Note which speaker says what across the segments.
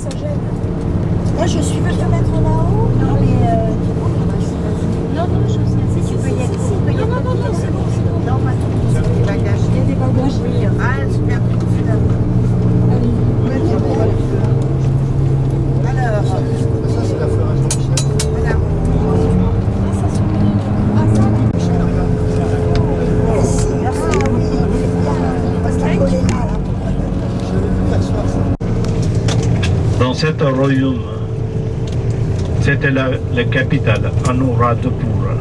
Speaker 1: ça gêne. Moi, je suis venu te mettre là-haut. Non, mais non, non, je sais. Si tu peux y aller. Non, non, non, non, c'est bon, c'est bon. Non, pas tout. Il y a des bagages. Il y a des bagages. Oui. Ah, super. Alors, ça, c'est la fleur à Jean-Michel. Voilà. Ça, c'est Michel. Merci.
Speaker 2: Dans cet royaume, c'était la capitale, Anuradhapura.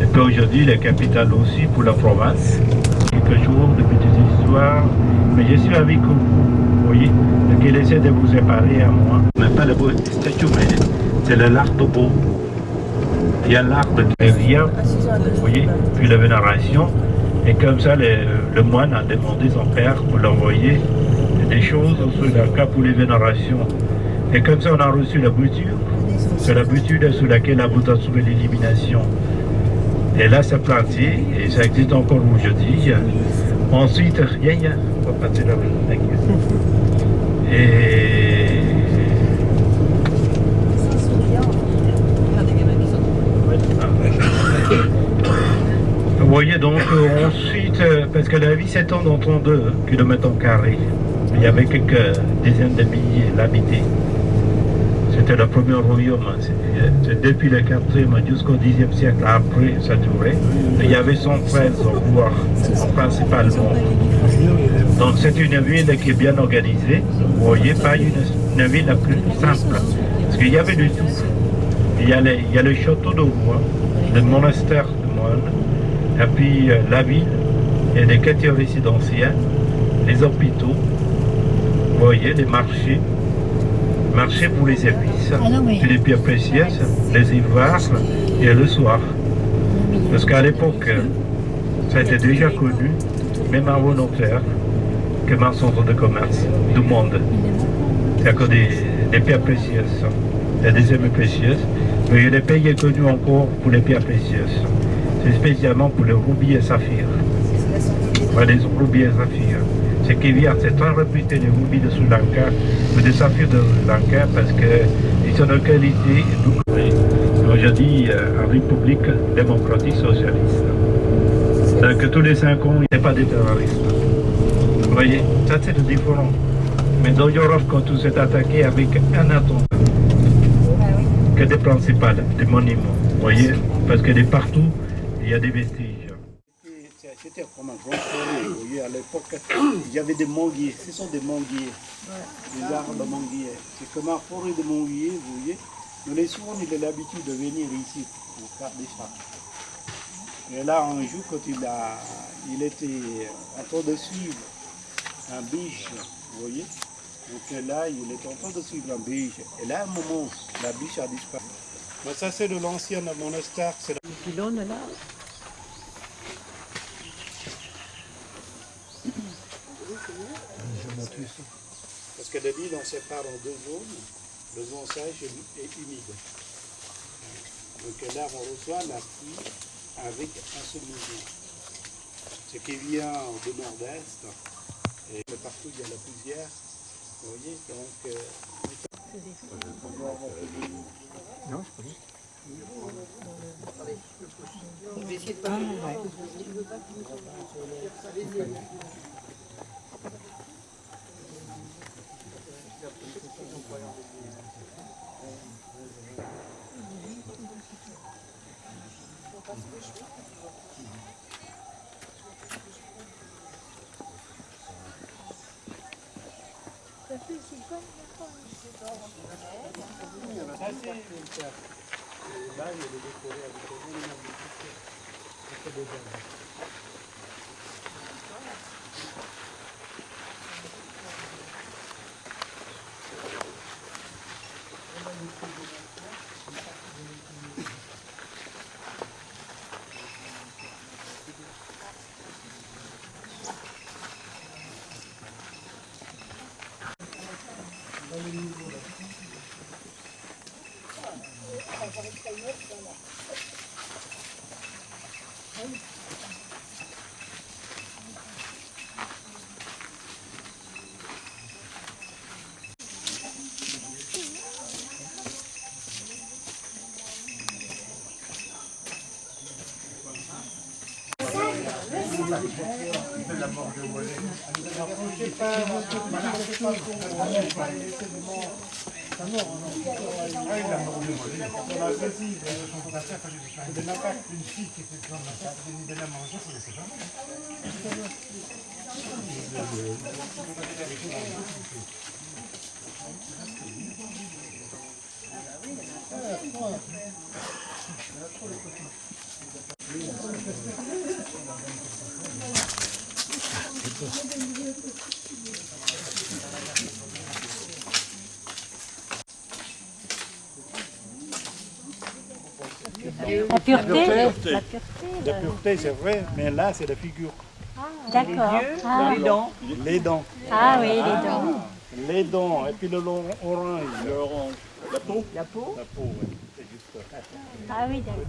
Speaker 2: Et puis aujourd'hui, la capitale aussi pour la province. Quelques jours de petites histoires, mais je suis avec vous, voyez, qui essaie de vous séparer à moi. Mais pas le beau statut, mais c'est l'arc de beau. Il y a l'arc de vient, vous voyez, puis la vénération. Et comme ça, le moine a demandé son père pour l'envoyer des choses sur le cas pour les vénérations. Et comme ça, on a reçu la bouture. C'est la bouture sur laquelle la Bouddha a trouvé l'élimination. Et là, c'est planté, et ça existe encore aujourd'hui. Ensuite, rien, on va passer là. Et... Vous voyez donc ensuite, parce que la vie s'étend dans 32 km², il y avait quelques dizaines de milliers d'habitants. C'était le premier royaume, depuis le 4e jusqu'au 10e siècle après ça durait. Il y avait 113 rois principalement. Donc c'est une ville qui est bien organisée, vous voyez, pas une ville la plus simple, parce qu'il y avait du tout. Il y a le château de roi, le monastère de moines, et puis la ville, et les quartiers résidentiels, les hôpitaux, vous voyez, les marchés pour les épices, puis les pierres précieuses, les ivoires et le soir. Parce qu'à l'époque, ça a été déjà connu, même avant nos terres, comme un centre de commerce du monde. C'est à cause des pierres précieuses. Il y a des émeraudes précieuses, mais il y a des pays connus encore pour les pierres précieuses. C'est spécialement pour les rubis et saphirs. Les rubis et saphirs. Ce qui vient, c'est très réputé les rubis de Sri Lanka ou des saphirs de Sri Lanka parce qu'ils sont de qualité doublée. Aujourd'hui, en République démocratique socialiste. Donc tous les 5 ans, il n'y a pas de terroristes. Vous voyez, ça c'est le différent. Mais dans l'Europe, quand tout s'est attaqué avec un attentat, que des principales, des monuments, vous voyez, parce que de partout, il y a des vestiges. C'était comme un grand forêt, vous voyez, à l'époque, il y avait des manguiers, ce sont des manguiers, des arbres de manguiers. C'est comme un forêt de manguiers, vous voyez. Mais les souvent, il a l'habitude de venir ici pour faire des chats. Et là, un jour, quand il était en train de suivre un biche, vous voyez. Donc là, il était en train de suivre un biche. Et là, à un moment, la biche a disparu. Mais ça, c'est de l'ancien monastère. C'est le pylône, là. Parce que la ville, on sépare en 2 zones, le zone sèche et humide. Donc là, on reçoit la pluie avec un seul mouvement. Ce qui vient du nord-est, et partout il y a la poussière, vous voyez, donc... Non, je peux pas. Je vais essayer de pas... Là, il y a des décorés avec des
Speaker 3: La pureté.
Speaker 4: La pureté, c'est vrai, mais là, c'est la figure.
Speaker 3: D'accord. Ah.
Speaker 4: Les dents.
Speaker 3: Ah oui, les dents.
Speaker 4: Les dents, et puis le long orange. Le orange. La peau. La peau, oui. C'est juste ça.
Speaker 3: Ah oui, d'accord.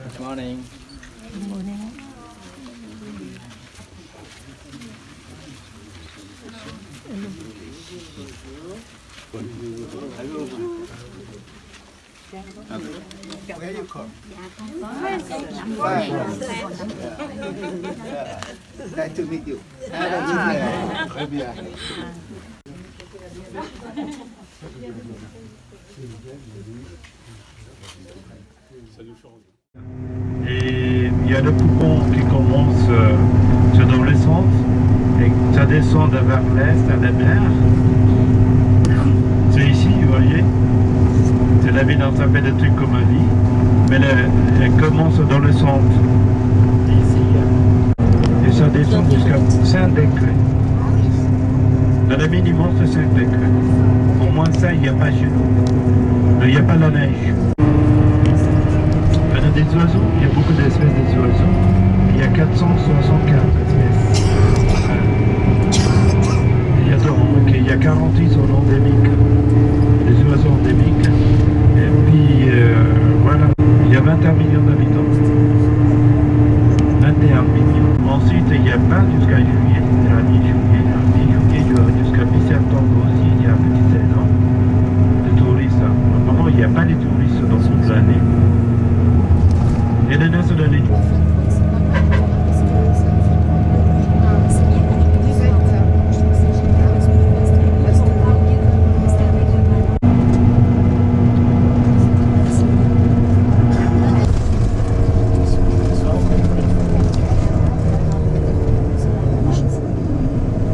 Speaker 5: Good morning.
Speaker 6: Where you come? Nice to meet you. Très bien.
Speaker 2: Et il y a le poumon qui commence dans le sens et ça descend vers l'est à la mer. C'est ici, vous voyez. C'est la ville dans sa fait des trucs comme ma vie. Mais elle commence dans le centre. Ici. Et ça descend jusqu'à 5 degrés. Dans le minimum, c'est 5 degrés. Au moins ça, il n'y a pas chez nous. Il n'y a pas la neige. Il y a des oiseaux, il y a beaucoup d'espèces d'oiseaux. Il y a 464 espèces. Il y a 48 sont endémiques. Des oiseaux endémiques. Et puis voilà, il y a 21 millions d'habitants. 21 millions. Ensuite, il y a pas jusqu'à juillet, la mi-juillet, jusqu'à mi-septembre aussi, il y a une petite saison de touristes. Normalement, il n'y a pas de touristes dans toute l'année. Et le reste de l'année.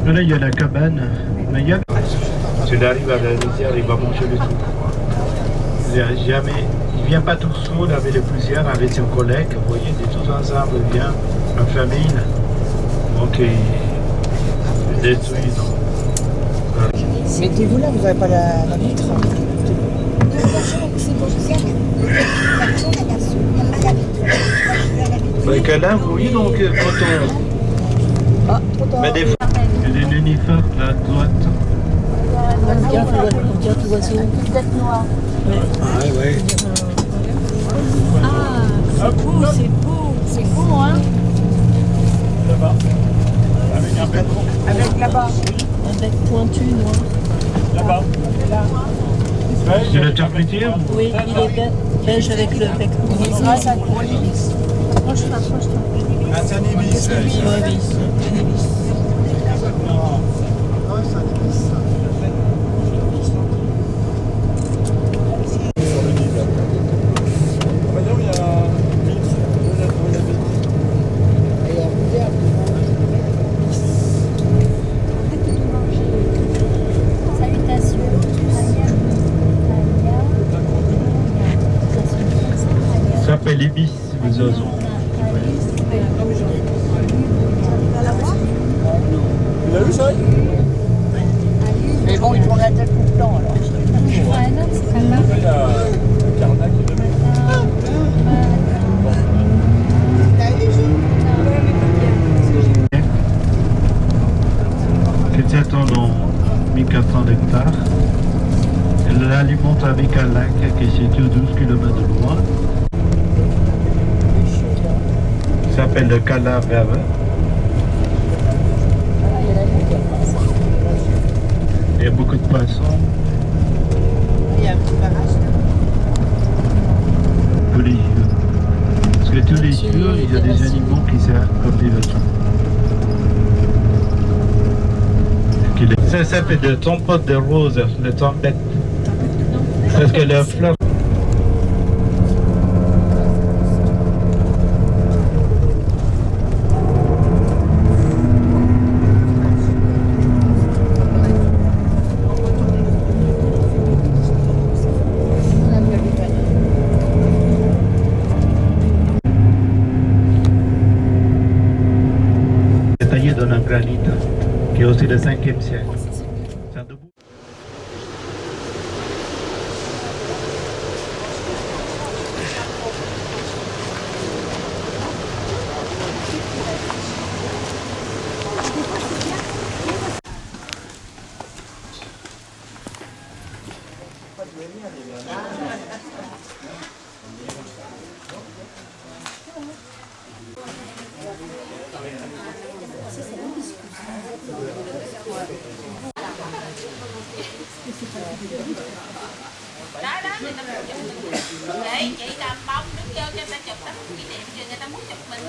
Speaker 2: Là, il y a la cabane, mais il y a... S'il arrive à la rizière, il va manger le tout. Il vient pas tout seul avec les poussières, avec ses collègues, vous voyez, de tous ensemble, il vient en famille. Donc, il détruit.
Speaker 1: Mettez-vous là, vous n'avez pas la vitre.
Speaker 2: Donc là, vous voyez, donc, quand on met des fois, il y a des nénuphars là à droite.
Speaker 3: Peut-être noir.
Speaker 6: Ouais, ouais.
Speaker 3: Ah, c'est beau, c'est beau. C'est beau, hein.
Speaker 4: Là-bas. Avec un bec.
Speaker 1: Avec là-bas.
Speaker 3: Un bec pointu, noir.
Speaker 4: Là-bas.
Speaker 2: C'est le terpentier.
Speaker 3: Oui, il est beige avec le bec noir.
Speaker 1: Grâce à quoi l'ibis.
Speaker 3: Approche-toi.
Speaker 6: Ah, c'est un ibis.
Speaker 2: s'appelle Ibis, les oiseaux.
Speaker 4: Tu l'as vu ça?
Speaker 1: Mais bon, ils tournent la tête tout le temps alors.
Speaker 3: Ah non, c'est pas grave.
Speaker 4: Il y a le carnac qui est venu.
Speaker 2: Qui s'étend dans 1400 hectares. Elle alimente avec un lac qui est situé 12 km de loin. Il s'appelle le Cala Verde. Il y a beaucoup de poissons.
Speaker 1: Il y a un petit barrage là.
Speaker 2: Tous les jours. Parce que tous les jours, il y a des animaux qui servent comme des vaisseaux. Ça s'appelle de tempête de rose, le tempête. Parce que la fleur. C'est taillé dans un granit, qui est aussi du 5e siècle. C'est un debout.
Speaker 5: Để chị cầm bông đứng vô cho người ta chụp tấm kỷ niệm cho người ta muốn chụp mình.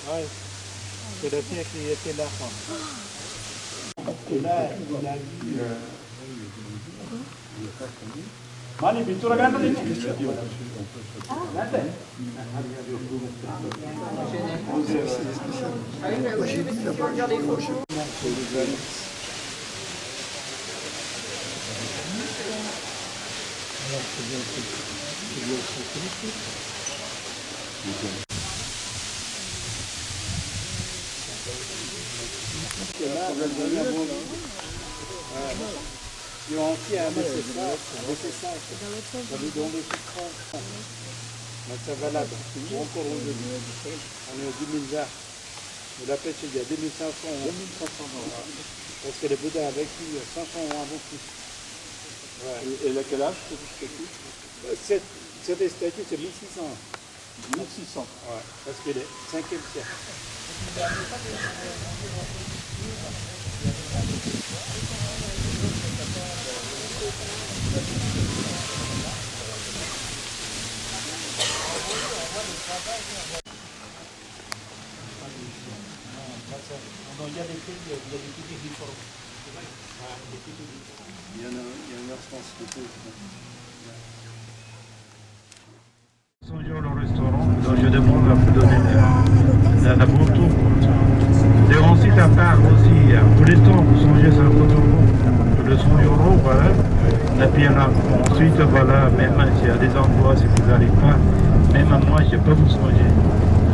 Speaker 4: Ouais, c'est le tien qui était là. Et là, il a vu. Mani, pintura ganda di Ils ont aussi un BC5, dans les chiffres. Donc c'est valable, c'est encore aujourd'hui. On est au 2020. Mais la pêche, il y a 2500 €. Parce que les boudins avec lui, 500 € un bon prix. Ouais. Et là, quel âge cette statue, c'est 1600. 1600. Ouais, parce qu'il est 5e siècle. Il y a des petits différents. Il y en a une instance de tout.
Speaker 2: Songeons le restaurant, donc je demande à vous donner la photo. Des grands sites à part aussi, pour les temps, vous songez sur la photo. Le 100 €, voilà. Et puis ensuite, voilà, même s'il y a des endroits, si vous n'allez pas, même à moi, je ne peux pas vous changer.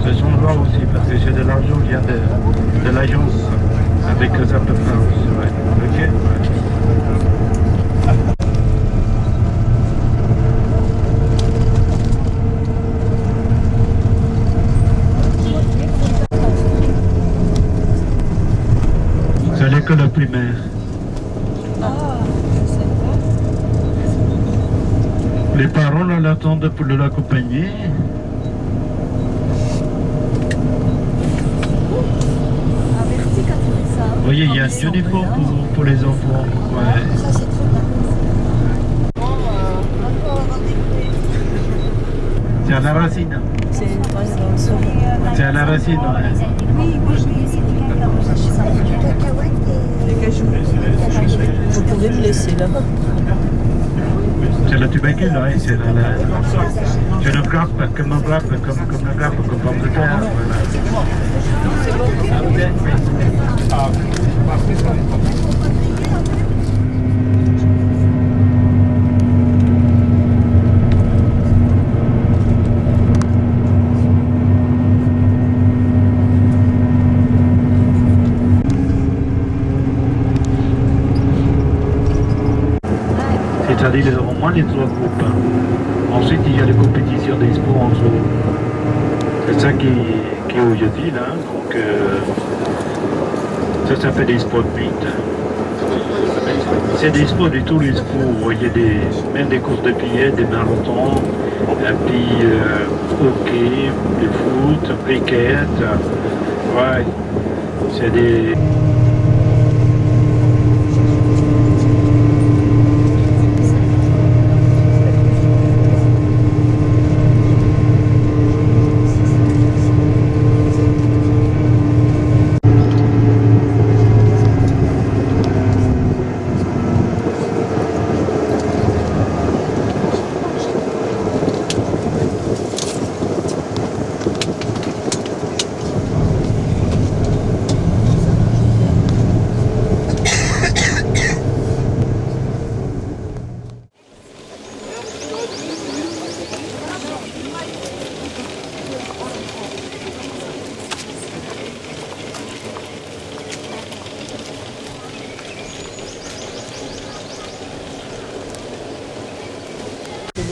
Speaker 2: Ça changera aussi parce que j'ai de l'argent qui vient de l'agence avec Zapper House. Ouais. Ok? Ouais. C'est l'école primaire. Les parents là, l'attendent pour l'accompagner. Vous voyez, il y a un uniforme pour les enfants. Ouais.
Speaker 1: Ça, c'est trop bien.
Speaker 2: C'est à la racine. C'est à la racine, ouais.
Speaker 1: Oui, c'est du cacahuète et...
Speaker 3: Vous pouvez me laisser là-bas.
Speaker 2: C'est le tubécule, ouais. C'est le grappe, comme le grappe, comme pomme de terre. Voilà. C'est-à-dire au moins les trois groupes. Ensuite, il y a les compétitions des sports en dessous. C'est ça qui est aujourd'hui là. Donc, ça s'appelle des sports meet. C'est des sports de tous les sports. Vous voyez même des courses de billets, des marathons, et puis hockey, du foot, cricket. Ouais, c'est des...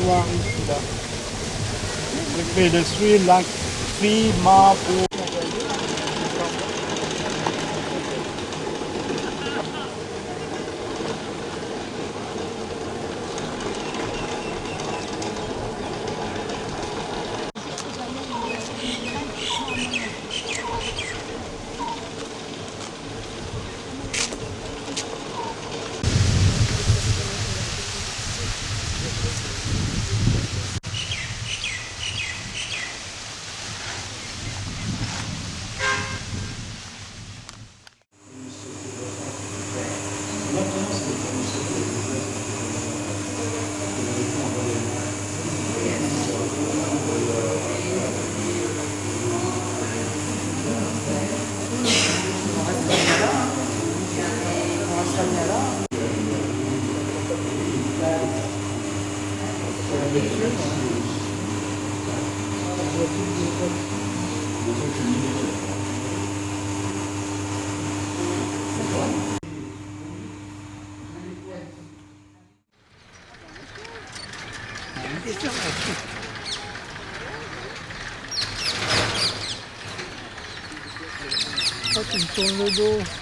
Speaker 4: Noir ici là. Je fais le suivre la fille m'a pour. Oh, tu me tournes le dos.